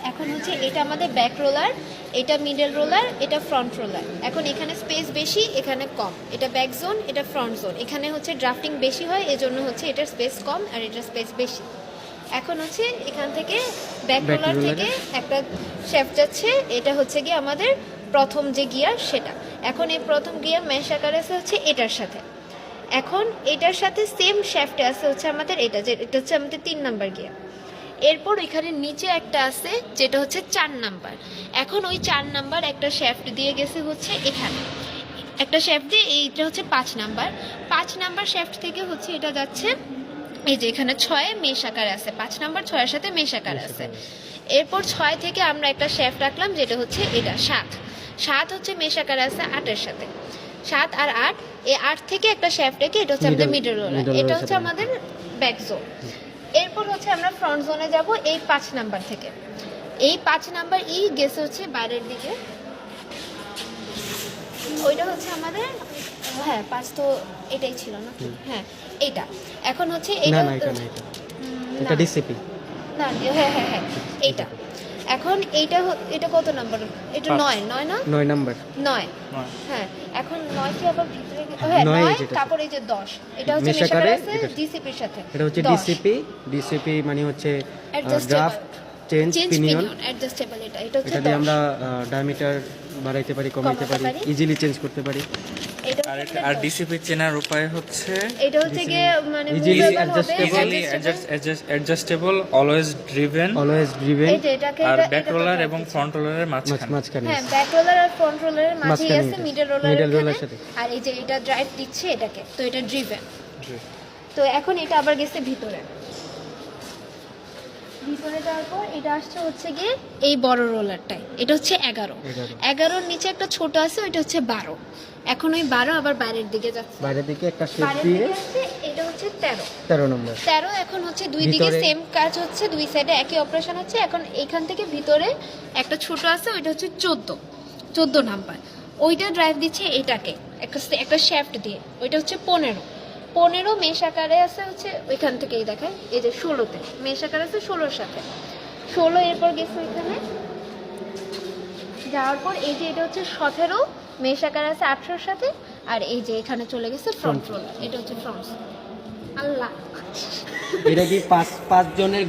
এখন হচ্ছে এটা আমাদের ব্যাক রোলার, এটা মিডল রোলার, এটা ফ্রন্ট রোলার। এখন এখানে স্পেস বেশি, এখানে কম। এটা ব্যাক জোন, এটা ফ্রন্ট জোন। এখানে হচ্ছে ড্রাফটিং বেশি হয়, এজন্য হচ্ছে এটার স্পেস কম আর এটার স্পেস বেশি। এখন হচ্ছে এখান থেকে ব্যাক রোলার থেকে একটা শ্যাফট যাচ্ছে, এটা হচ্ছে গিয়ে আমাদের প্রথম যে গিয়ার সেটা। এখন এই প্রথম গিয়ার ম্যাশ আকারে আছে হচ্ছে এটার সাথে। এখন এটার সাথে সেম শ্যাফটে আছে হচ্ছে আমাদের এটা, যে এটা হচ্ছে আমাদের 3 নাম্বার গিয়ার। এরপর এখানে নিচে একটা আছে যেটা হচ্ছে 4 নাম্বার। এখন ওই 4 নাম্বার একটা শ্যাফট দিয়ে গেছে হচ্ছে এখানে একটা শ্যাফট দিয়ে, এইটা হচ্ছে 5 নাম্বার। 5 নাম্বার শ্যাফট থেকে হচ্ছে এটা যাচ্ছে এই যে এখানে 6 মেশ আকারে আছে, 5 নাম্বার 6 এর সাথে মেশ আকারে আছে। এরপর 6 থেকে আমরা একটা শ্যাফট রাখলাম যেটা হচ্ছে এটা 7। 7 হচ্ছে মেশ আকারে আছে 8 এর সাথে। 7 আর 8, এই 8 থেকে একটা শ্যাফট রেখে এটা হচ্ছে আমাদের মিডল রোলার, এটা হচ্ছে আমাদের ব্যাক জোন। এরপর হচ্ছে আমরা ফ্রন্ট জোনে যাব এই 5 নাম্বার থেকে। এই 5 নাম্বার গেছে হচ্ছে বাইরের দিকে, ওইটা হচ্ছে আমাদের, হ্যাঁ 5 তো এটাই ছিল না, হ্যাঁ এইটা। এখন হচ্ছে এটা এটা ডিসিপি না, হ্যাঁ হ্যাঁ হ্যাঁ এইটা। এখন এটা কত নাম্বার? এটা 9 না 9 নাম্বার 9, হ্যাঁ। এখন 9 কি আবার ভিতরে, হ্যাঁ 9 কাপড় এই যে 10, এটা হচ্ছে মেশাকারে আছে ডিসিপির সাথে। এটা হচ্ছে ডিসিপি মানে হচ্ছে ড্রাফট চেঞ্জ পিনিয়ন অ্যাডজাস্টেবল। এটা হচ্ছে এটা দিয়ে আমরা ডায়ামিটার বাড়াইতে পারি, কমাইতে পারি, ইজিলি চেঞ্জ করতে পারি। আর ডিসিপি চেনার উপায় হচ্ছে এটা হচ্ছে গিয়ে মানে ইজিলি অ্যাডজাস্টেবল, অলওয়েজ ড্রিভেন, এই যে এটাকে আর ব্যাক রোলার এবং ফ্রন্ট রোলারের মাঝখানে। হ্যাঁ ব্যাক রোলার আর ফ্রন্ট রোলারের মাঝেই আছে মিডল রোলারের সাথে। আর এই যে এটা ড্রাইভ দিচ্ছে এটাকে, তো এটা ড্রিভেন। তো এখন এটা আবার গেছে ভিতরে যাওয়ার পর এটা আসছে হচ্ছে গিয়ে এই বড় রোলারটাই, এটা হচ্ছে 11-11 নিচে একটা ছোট আছে, ওইটা হচ্ছে 12। এখন ওই 12 আবার বাইরের দিকে যাচ্ছে, বাইরের দিকে একটা শেপ দিয়ে এটা হচ্ছে 13 নম্বর। 13 এখন হচ্ছে দুই দিকে সেম কাজ হচ্ছে, দুই সাইডে একই অপারেশন হচ্ছে। এখন এখান থেকে ভিতরে একটা ছোট আছে, ওইটা হচ্ছে 14 নাম্বার। ওইটা ড্রাইভ দিচ্ছে এটাকে একটা শ্যাফট দিয়ে, ওইটা হচ্ছে 15 মেশ আকারে আছে হচ্ছে ওইখান থেকেই দেখায়, এই যে 16তে মেশ আকারে আছে 16-র সাথে। 16 এরপর গেছে ওইখানে যাওয়ার পর এই যে এটা হচ্ছে 17 মেশ আকারে আছে 18-র সাথে। আর এই যে এখানে চলে গেছে ফ্রন্ট রোলার, এটা হচ্ছে ফ্রন্ট। আল্লাহ, এটা কি 5 জনের